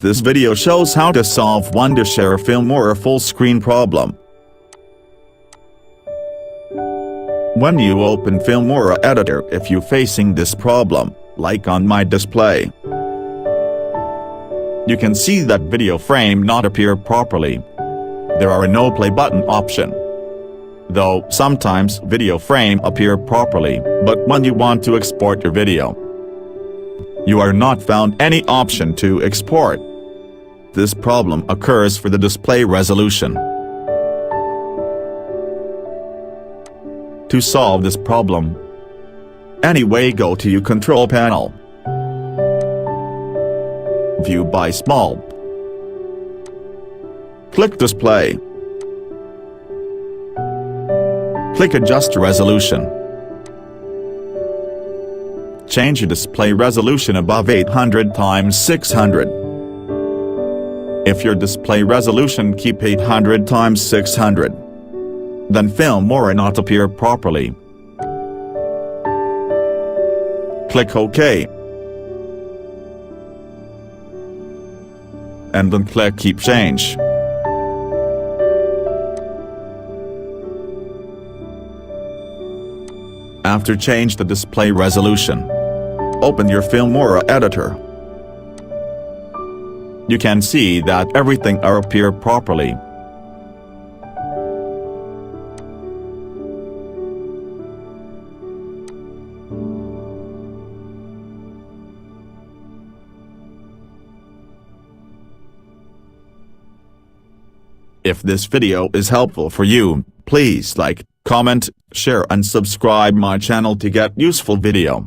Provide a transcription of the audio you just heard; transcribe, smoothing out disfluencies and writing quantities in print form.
This video shows how to solve Wondershare filmora full screen problem. When you open filmora editor, if you facing this problem, like on my display, you can see that video frame not appear properly. There are no play button option. Though sometimes video frame appear properly, but when you want to export your video, you are not found any option to export. This problem occurs for the display resolution. To solve this problem, anyway, go to your control panel. View by small. Click display. Click adjust resolution. Change your display resolution above 800 x 600. If your display resolution keep 800 x 600, then filmora not appear properly. Click OK. And then click Keep Change. After change the display resolution, open your filmora editor. You can see that everything appear properly. If this video is helpful for you, please like, comment, share and subscribe my channel to get useful video.